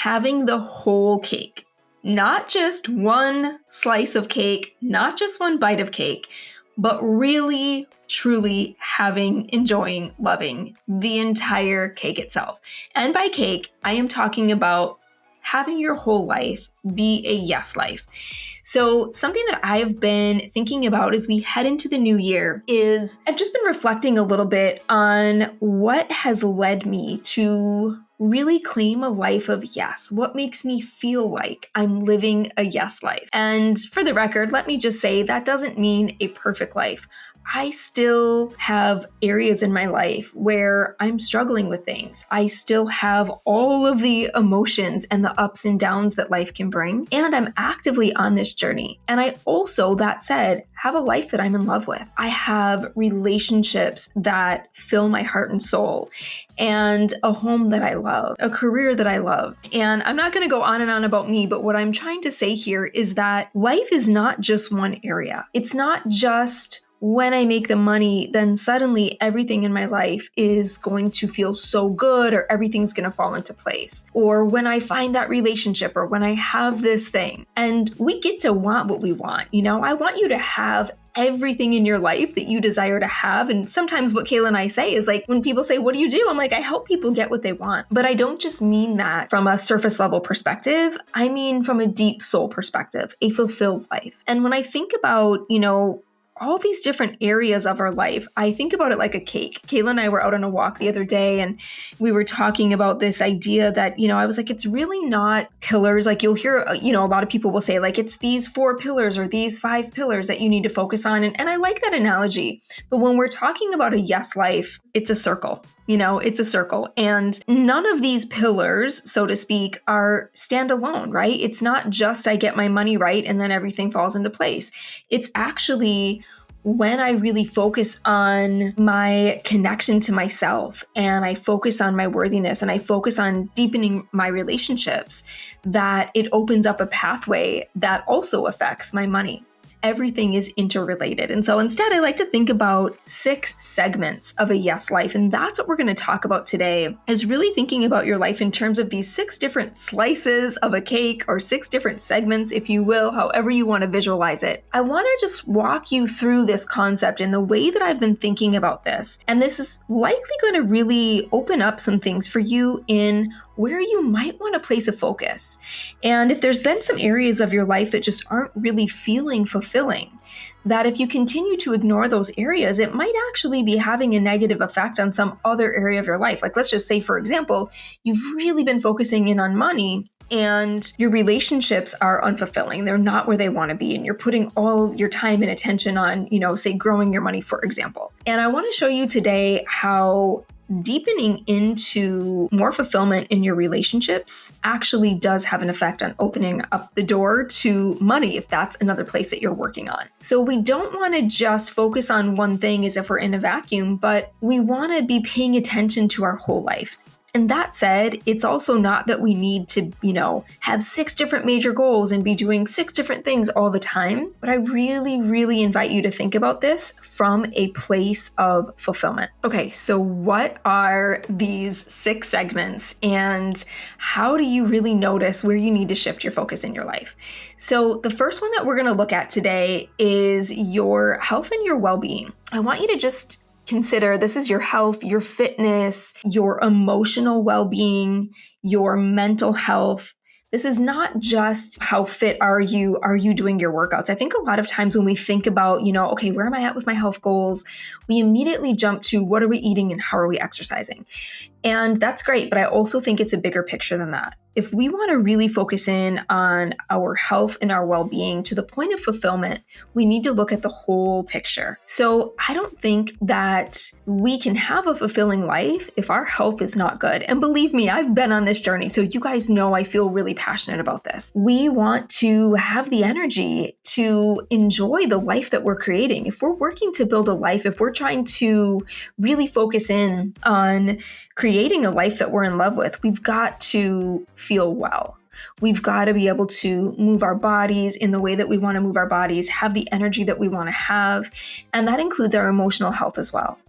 having the whole cake, not just one slice of cake, not just one bite of cake, but really, truly enjoying, loving the entire cake itself. And by cake, I am talking about having your whole life be a yes life. So something that I've been thinking about as we head into the new year is I've just been reflecting a little bit on what has led me to really claim a life of yes. What makes me feel like I'm living a yes life? And for the record, let me just say that doesn't mean a perfect life. I still have areas in my life where I'm struggling with things. I still have all of the emotions and the ups and downs that life can bring, and I'm actively on this journey. And I also, that said, have a life that I'm in love with. I have relationships that fill my heart and soul, and a home that I love, a career that I love. And I'm not going to go on and on about me, but what I'm trying to say here is that life is not just one area. It's not just when I make the money, then suddenly everything in my life is going to feel so good, or everything's going to fall into place. Or when I find that relationship, or when I have this thing. And we get to want what we want. I want you to have everything in your life that you desire to have. And sometimes what Kaela and I say is like, when people say, what do you do? I'm like, I help people get what they want. But I don't just mean that from a surface level perspective. I mean from a deep soul perspective, a fulfilled life. And when I think about, all these different areas of our life, I think about it like a cake. Kaela and I were out on a walk the other day, and we were talking about this idea that, I was like, it's really not pillars. Like you'll hear, a lot of people will say like, it's these 4 pillars or these 5 pillars that you need to focus on. And I like that analogy. But when we're talking about a yes life, it's a circle. It's a circle. And none of these pillars, so to speak, are standalone, right? It's not just I get my money right and then everything falls into place. It's actually when I really focus on my connection to myself, and I focus on my worthiness, and I focus on deepening my relationships, that it opens up a pathway that also affects my money. Everything is interrelated. And so instead, I like to think about 6 segments of a yes life. And that's what we're going to talk about today, is really thinking about your life in terms of these 6 different slices of a cake, or 6 different segments, if you will, however you want to visualize it. I want to just walk you through this concept in the way that I've been thinking about this. And this is likely going to really open up some things for you in where you might want to place a focus. And if there's been some areas of your life that just aren't really feeling fulfilling, that if you continue to ignore those areas, it might actually be having a negative effect on some other area of your life. Like, let's just say, for example, you've really been focusing in on money, and your relationships are unfulfilling. They're not where they want to be. And you're putting all your time and attention on, say, growing your money, for example. And I want to show you today how deepening into more fulfillment in your relationships actually does have an effect on opening up the door to money, if that's another place that you're working on. So we don't want to just focus on one thing as if we're in a vacuum, but we want to be paying attention to our whole life. And that said, it's also not that we need to, have 6 different major goals and be doing 6 different things all the time. But I really, really invite you to think about this from a place of fulfillment. Okay, so what are these 6 segments, and how do you really notice where you need to shift your focus in your life? So the first one that we're going to look at today is your health and your well-being. I want you to just consider this is your health, your fitness, your emotional well-being, your mental health. This is not just how fit are you doing your workouts. I think a lot of times when we think about, okay, where am I at with my health goals? We immediately jump to what are we eating and how are we exercising? And that's great, but I also think it's a bigger picture than that. If we want to really focus in on our health and our well-being to the point of fulfillment, we need to look at the whole picture. So I don't think that we can have a fulfilling life if our health is not good. And believe me, I've been on this journey, so you guys know I feel really passionate about this. We want to have the energy to enjoy the life that we're creating. If we're working to build a life, if we're trying to really focus in on creating a life that we're in love with, we've got to feel well. We've got to be able to move our bodies in the way that we want to move our bodies, have the energy that we want to have. And that includes our emotional health as well.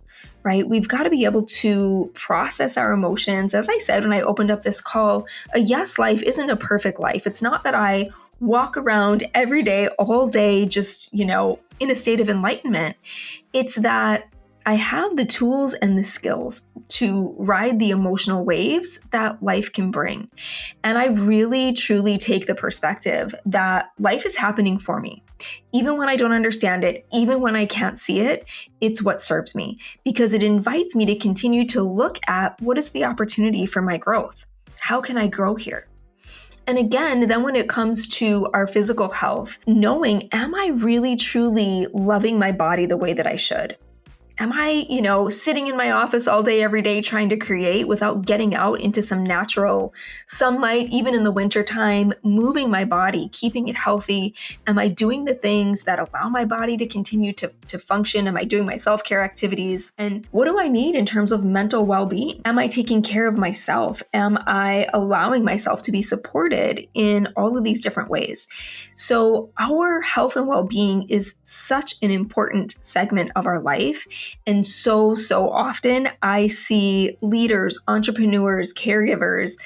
right? We've got to be able to process our emotions. As I said when I opened up this call, a yes life isn't a perfect life. It's not that I walk around every day, all day, just, in a state of enlightenment. It's that I have the tools and the skills to ride the emotional waves that life can bring. And I really, truly take the perspective that life is happening for me. Even when I don't understand it, even when I can't see it, it's what serves me because it invites me to continue to look at what is the opportunity for my growth? How can I grow here? And again, then when it comes to our physical health, knowing, am I really, truly loving my body the way that I should? Am I, sitting in my office all day, every day, trying to create without getting out into some natural sunlight, even in the wintertime, moving my body, keeping it healthy? Am I doing the things that allow my body to continue to function? Am I doing my self-care activities? And what do I need in terms of mental well-being? Am I taking care of myself? Am I allowing myself to be supported in all of these different ways? So our health and well-being is such an important segment of our life. And so often I see leaders, entrepreneurs, caregivers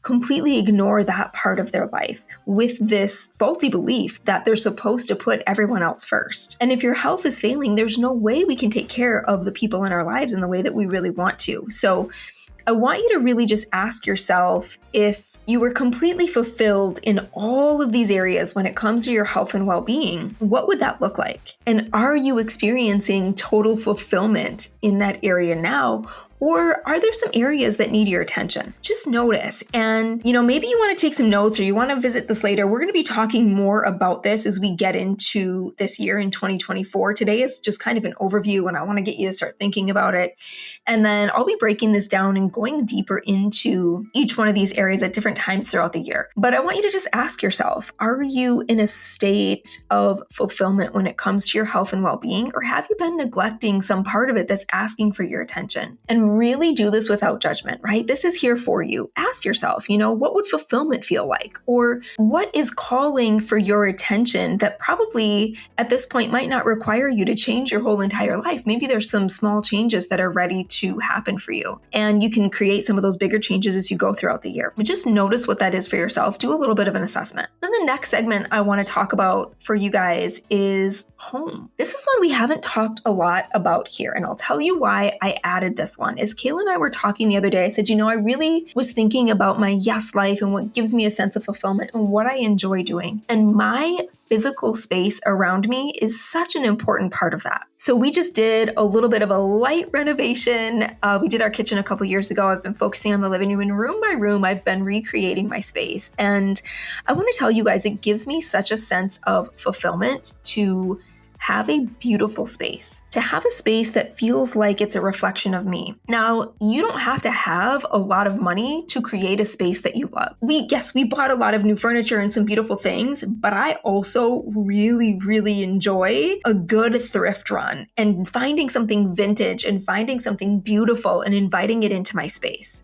completely ignore that part of their life with this faulty belief that they're supposed to put everyone else first. And if your health is failing, there's no way we can take care of the people in our lives in the way that we really want to. So I want you to really just ask yourself if you were completely fulfilled in all of these areas when it comes to your health and well-being, what would that look like? And are you experiencing total fulfillment in that area now? Or are there some areas that need your attention? Just notice. And, maybe you want to take some notes or you want to visit this later. We're going to be talking more about this as we get into this year in 2024. Today is just kind of an overview and I want to get you to start thinking about it. And then I'll be breaking this down and going deeper into each one of these areas at different times throughout the year. But I want you to just ask yourself, are you in a state of fulfillment when it comes to your health and well-being? Or have you been neglecting some part of it that's asking for your attention? And really do this without judgment, right? This is here for you. Ask yourself, what would fulfillment feel like? Or what is calling for your attention that probably at this point might not require you to change your whole entire life? Maybe there's some small changes that are ready to happen for you. And you can create some of those bigger changes as you go throughout the year. But just notice what that is for yourself. Do a little bit of an assessment. Then the next segment I want to talk about for you guys is home. This is one we haven't talked a lot about here. And I'll tell you why I added this one. As Kaela and I were talking the other day, I said, I really was thinking about my yes life and what gives me a sense of fulfillment and what I enjoy doing. And my physical space around me is such an important part of that. So we just did a little bit of a light renovation. We did our kitchen a couple years ago. I've been focusing on the living room, and room by room, I've been recreating my space. And I want to tell you guys, it gives me such a sense of fulfillment to have a beautiful space, to have a space that feels like it's a reflection of me. Now, you don't have to have a lot of money to create a space that you love. We bought a lot of new furniture and some beautiful things, but I also really, really enjoy a good thrift run and finding something vintage and finding something beautiful and inviting it into my space.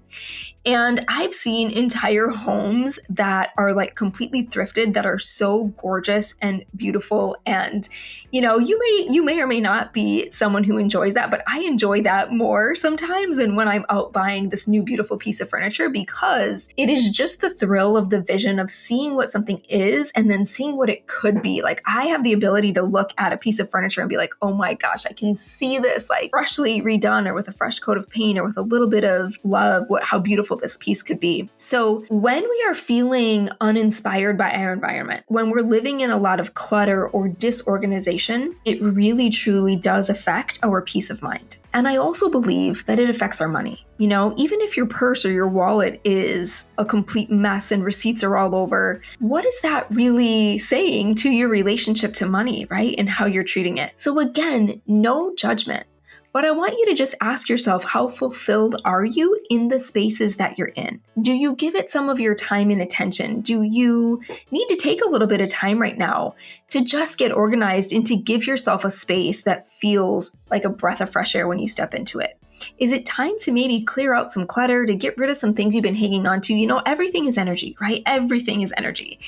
And I've seen entire homes that are like completely thrifted that are so gorgeous and beautiful. And, you may or may not be someone who enjoys that, but I enjoy that more sometimes than when I'm out buying this new beautiful piece of furniture, because it is just the thrill of the vision of seeing what something is and then seeing what it could be. Like, I have the ability to look at a piece of furniture and be like, oh my gosh, I can see this like freshly redone or with a fresh coat of paint or with a little bit of love, how beautiful this piece could be. So when we are feeling uninspired by our environment, when we're living in a lot of clutter or disorganization, it really truly does affect our peace of mind. And I also believe that it affects our money. Even if your purse or your wallet is a complete mess and receipts are all over, what is that really saying to your relationship to money, right? And how you're treating it. So again, no judgment. But I want you to just ask yourself, how fulfilled are you in the spaces that you're in? Do you give it some of your time and attention? Do you need to take a little bit of time right now to just get organized and to give yourself a space that feels like a breath of fresh air when you step into it? Is it time to maybe clear out some clutter, to get rid of some things you've been hanging on to? Everything is energy, right? Everything is energy,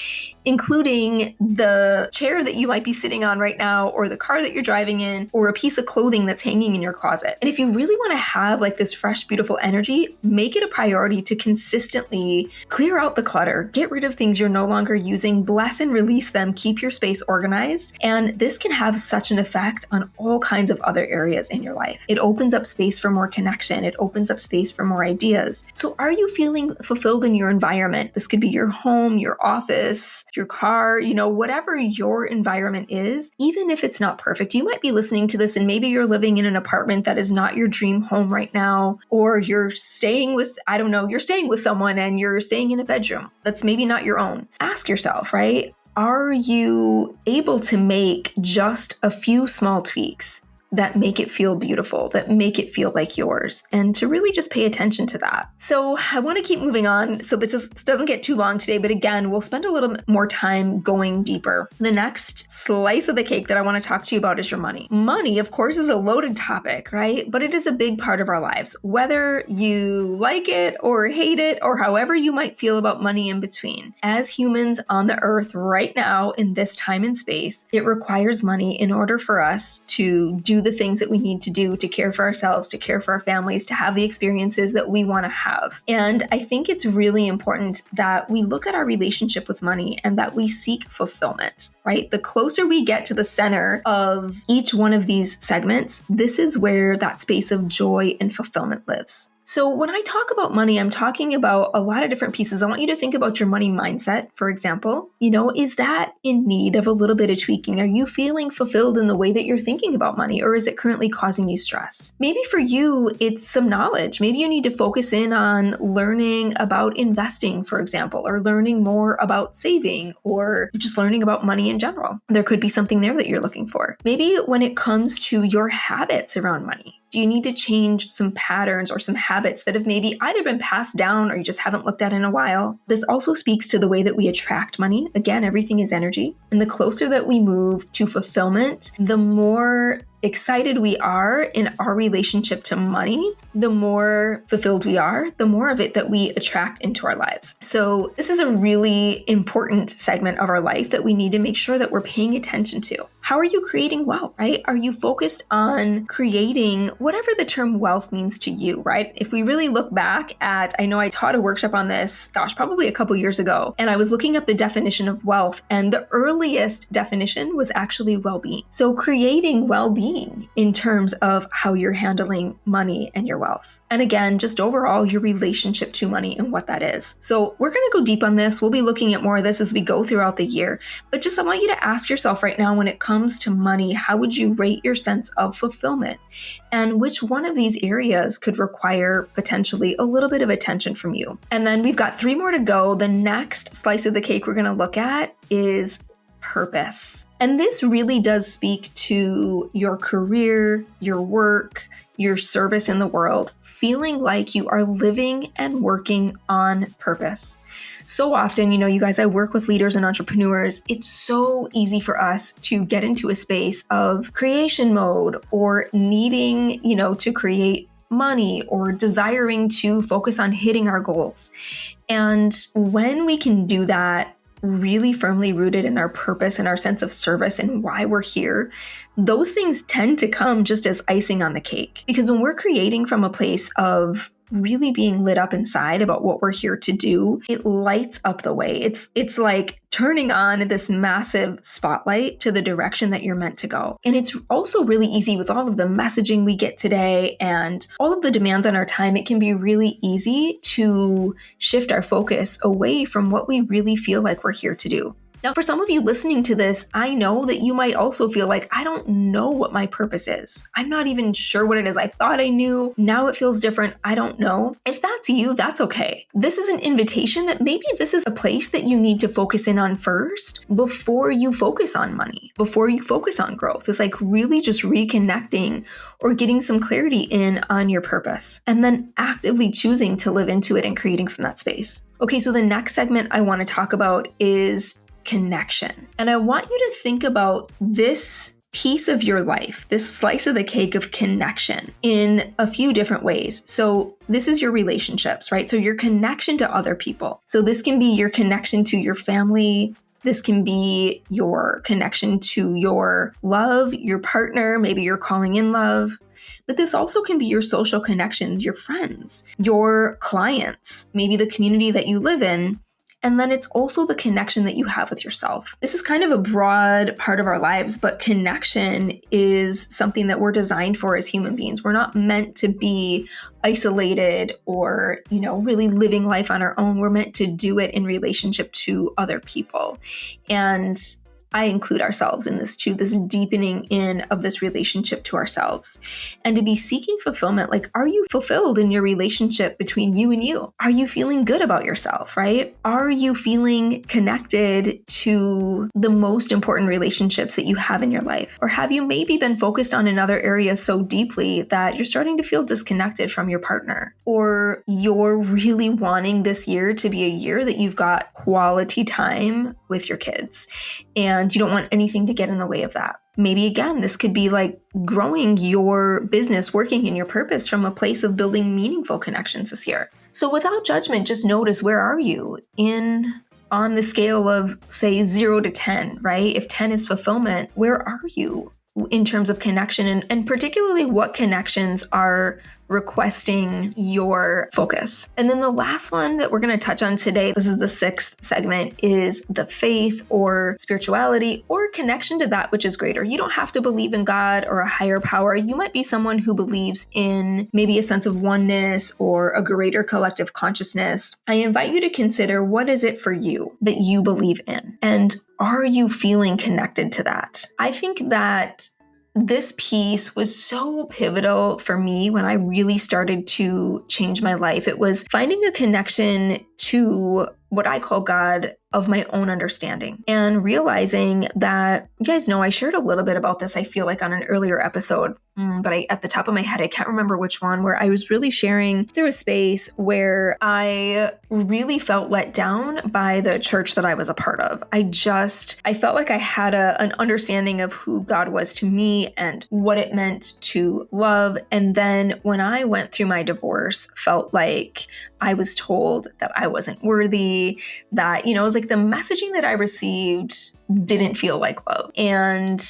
including the chair that you might be sitting on right now, or the car that you're driving in, or a piece of clothing that's hanging in your closet. And if you really want to have like this fresh, beautiful energy, make it a priority to consistently clear out the clutter, get rid of things you're no longer using, bless and release them, keep your space organized. And this can have such an effect on all kinds of other areas in your life. It opens up space for more connection. It opens up space for more ideas. So are you feeling fulfilled in your environment? This could be your home, your office, your car, whatever your environment is, even if it's not perfect. You might be listening to this and maybe you're living in an apartment that is not your dream home right now, or you're staying with, you're staying with someone and you're staying in a bedroom that's maybe not your own. Ask yourself, right? Are you able to make just a few small tweaks that make it feel beautiful, that make it feel like yours, and to really just pay attention to that? So I want to keep moving on so this doesn't get too long today, but again, we'll spend a little bit more time going deeper. The next slice of the cake that I want to talk to you about is your money. Money, of course, is a loaded topic, right? But it is a big part of our lives, whether you like it or hate it, or however you might feel about money in between. As humans on the earth right now in this time and space, it requires money in order for us to do the things that we need to do to care for ourselves, to care for our families, to have the experiences that we want to have. And I think it's really important that we look at our relationship with money and that we seek fulfillment, right? The closer we get to the center of each one of these segments, this is where that space of joy and fulfillment lives. So when I talk about money, I'm talking about a lot of different pieces. I want you to think about your money mindset, for example. Is that in need of a little bit of tweaking? Are you feeling fulfilled in the way that you're thinking about money, or is it currently causing you stress? Maybe for you, it's some knowledge. Maybe you need to focus in on learning about investing, for example, or learning more about saving, or just learning about money in general. There could be something there that you're looking for. Maybe when it comes to your habits around money, do you need to change some patterns or some habits that have maybe either been passed down or you just haven't looked at in a while? This also speaks to the way that we attract money. Again, everything is energy. And the closer that we move to fulfillment, the more excited we are in our relationship to money, the more fulfilled we are, the more of it that we attract into our lives. So this is a really important segment of our life that we need to make sure that we're paying attention to. How are you creating wealth, right? Are you focused on creating whatever the term wealth means to you, right? If we really look back at, I know I taught a workshop on this, probably a couple years ago, and I was looking up the definition of wealth, and the earliest definition was actually well-being. So creating well-being in terms of how you're handling money and your wealth. And again, just overall, your relationship to money and what that is. So we're going to go deep on this. We'll be looking at more of this as we go throughout the year. But just I want you to ask yourself right now, when it comes to money, how would you rate your sense of fulfillment? And which one of these areas could require potentially a little bit of attention from you? And then we've got 3 more to go. The next slice of the cake we're going to look at is purpose. And this really does speak to your career, your work, your service in the world, feeling like you are living and working on purpose. So often, you guys, I work with leaders and entrepreneurs. It's so easy for us to get into a space of creation mode or needing, to create money or desiring to focus on hitting our goals. And when we can do that, really firmly rooted in our purpose and our sense of service and why we're here, those things tend to come just as icing on the cake. Because when we're creating from a place of really being lit up inside about what we're here to do, it lights up the way. It's like turning on this massive spotlight to the direction that you're meant to go. And it's also really easy with all of the messaging we get today and all of the demands on our time. It can be really easy to shift our focus away from what we really feel like we're here to do. Now, for some of you listening to this, I know that you might also feel like, I don't know what my purpose is. I'm not even sure what it is. I thought I knew. Now it feels different. I don't know. If that's you, that's okay. This is an invitation that maybe this is a place that you need to focus in on first before you focus on money, before you focus on growth. It's like really just reconnecting or getting some clarity in on your purpose and then actively choosing to live into it and creating from that space. Okay, so the next segment I want to talk about is connection. And I want you to think about this piece of your life, this slice of the cake of connection in a few different ways. So this is your relationships, right? So your connection to other people. So this can be your connection to your family. This can be your connection to your love, your partner, maybe you're calling in love. But this also can be your social connections, your friends, your clients, maybe the community that you live in. And then it's also the connection that you have with yourself. This is kind of a broad part of our lives, but connection is something that we're designed for as human beings. We're not meant to be isolated or, really living life on our own. We're meant to do it in relationship to other people. And I include ourselves in this too, this deepening in of this relationship to ourselves. And to be seeking fulfillment, like, are you fulfilled in your relationship between you and you? Are you feeling good about yourself, right? Are you feeling connected to the most important relationships that you have in your life? Or have you maybe been focused on another area so deeply that you're starting to feel disconnected from your partner? Or you're really wanting this year to be a year that you've got quality time with your kids, and you don't want anything to get in the way of that. Maybe again, this could be like growing your business, working in your purpose from a place of building meaningful connections this year. So without judgment, just notice, where are you on the scale of, say, 0 to 10, right? If 10 is fulfillment, where are you in terms of connection, and particularly what connections are requesting your focus? And then the last one that we're going to touch on today, this is the 6th segment, is the faith or spirituality or connection to that which is greater. You don't have to believe in God or a higher power. You might be someone who believes in maybe a sense of oneness or a greater collective consciousness. I invite you to consider, what is it for you that you believe in? And are you feeling connected to that? I think that this piece was so pivotal for me when I really started to change my life. It was finding a connection to what I call God of my own understanding, and realizing that, you guys know I shared a little bit about this, I feel like, on an earlier episode, but at the top of my head, I can't remember which one, where I was really sharing through a space where I really felt let down by the church that I was a part of. I felt like I had an understanding of who God was to me and what it meant to love. And then when I went through my divorce, felt like I was told that I wasn't worthy, that, it was like the messaging that I received didn't feel like love. And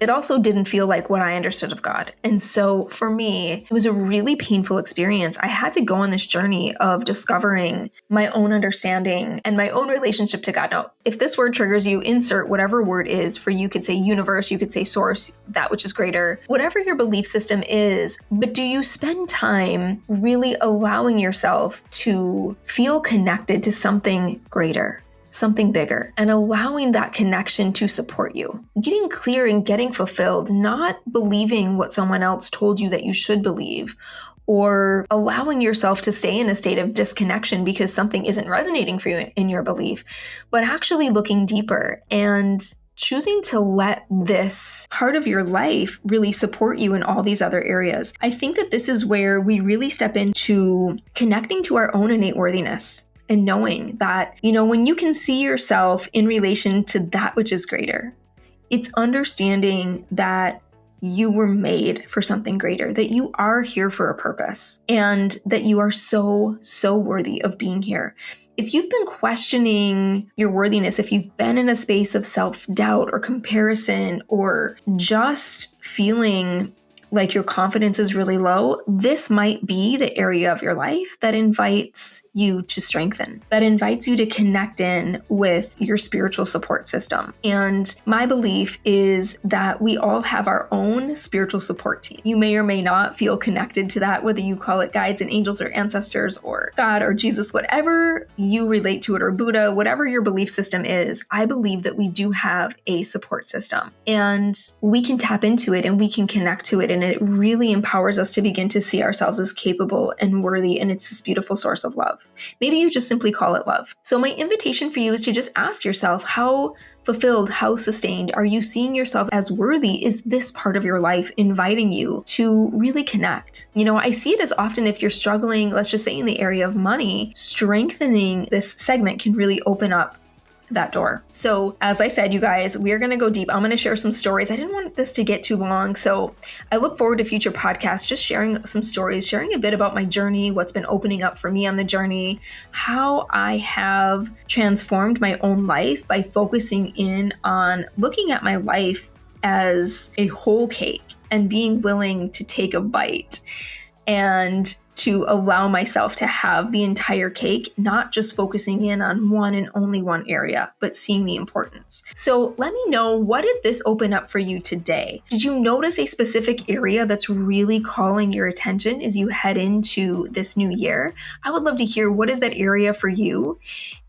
it also didn't feel like what I understood of God. And so for me, it was a really painful experience. I had to go on this journey of discovering my own understanding and my own relationship to God. Now, if this word triggers you, insert whatever word is for you. You could say universe, you could say source, that which is greater, whatever your belief system is. But do you spend time really allowing yourself to feel connected to something greater, something bigger, and allowing that connection to support you? Getting clear and getting fulfilled, not believing what someone else told you that you should believe, or allowing yourself to stay in a state of disconnection because something isn't resonating for you in your belief, but actually looking deeper and choosing to let this part of your life really support you in all these other areas. I think that this is where we really step into connecting to our own innate worthiness. And knowing that, when you can see yourself in relation to that which is greater, it's understanding that you were made for something greater, that you are here for a purpose, and that you are so, so worthy of being here. If you've been questioning your worthiness, if you've been in a space of self-doubt or comparison, or just feeling like your confidence is really low, this might be the area of your life that invites you to strengthen, that invites you to connect in with your spiritual support system. And my belief is that we all have our own spiritual support team. You may or may not feel connected to that, whether you call it guides and angels or ancestors or God or Jesus, whatever you relate to it, or Buddha, whatever your belief system is. I believe that we do have a support system, and we can tap into it and we can connect to it. And it really empowers us to begin to see ourselves as capable and worthy. And it's this beautiful source of love. Maybe you just simply call it love. So my invitation for you is to just ask yourself, how fulfilled, how sustained are you seeing yourself as worthy? Is this part of your life inviting you to really connect? I see it as often, if you're struggling, let's just say in the area of money, strengthening this segment can really open up that door. So as I said, you guys, we're going to go deep. I'm going to share some stories. I didn't want this to get too long, so I look forward to future podcasts, just sharing some stories, sharing a bit about my journey, what's been opening up for me on the journey, how I have transformed my own life by focusing in on looking at my life as a whole cake and being willing to take a bite and to allow myself to have the entire cake, not just focusing in on one and only one area, but seeing the importance. So let me know, what did this open up for you today? Did you notice a specific area that's really calling your attention as you head into this new year? I would love to hear, what is that area for you?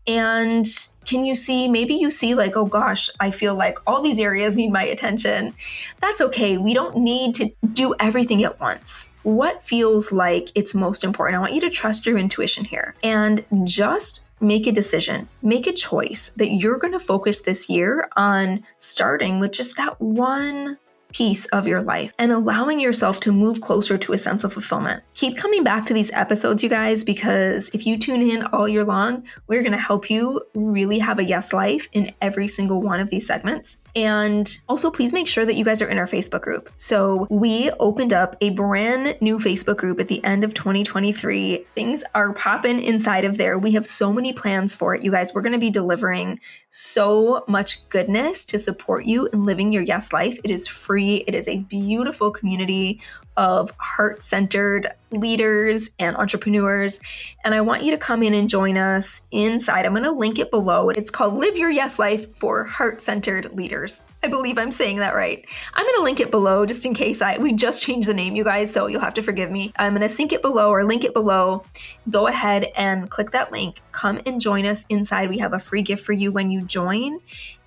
And can you see, maybe you see like, oh gosh, I feel like all these areas need my attention. That's okay. We don't need to do everything at once. What feels like it's most important? I want you to trust your intuition here and just make a decision, make a choice that you're going to focus this year on starting with just that one piece of your life and allowing yourself to move closer to a sense of fulfillment. Keep coming back to these episodes, you guys, because if you tune in all year long, we're going to help you really have a yes life in every single one of these segments. And also, please make sure that you guys are in our Facebook group. So we opened up a brand new Facebook group at the end of 2023. Things are popping inside of there. We have so many plans for it, you guys. We're going to be delivering so much goodness to support you in living your yes life. It is free. It is a beautiful community of heart-centered leaders and entrepreneurs. And I want you to come in and join us inside. I'm going to link it below. It's called Live Your Yes Life for Heart-Centered Leaders. I believe I'm saying that right. I'm going to link it below just in case we just changed the name, you guys, so you'll have to forgive me. I'm going to sync it below or link it below. Go ahead and click that link. Come and join us inside. We have a free gift for you when you join,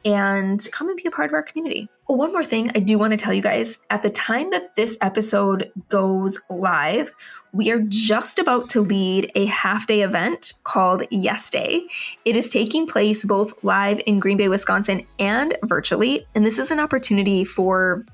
and come and be a part of our community. Oh, one more thing I do want to tell you guys, at the time that this episode goes live, we are just about to lead a half-day event called Yes Day. It is taking place both live in Green Bay, Wisconsin, and virtually. And this is an opportunity for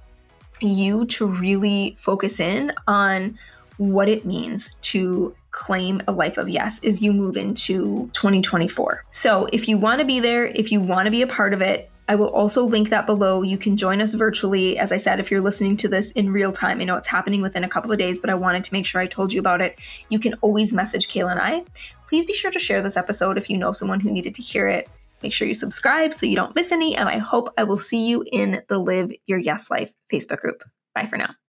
you to really focus in on what it means to claim a life of yes as you move into 2024. So if you want to be there, if you want to be a part of it, I will also link that below. You can join us virtually. As I said, if you're listening to this in real time, I know it's happening within a couple of days, but I wanted to make sure I told you about it. You can always message Kaela and I. Please be sure to share this episode if you know someone who needed to hear it. Make sure you subscribe so you don't miss any, and I hope I will see you in the Live Your Yes Life Facebook group. Bye for now.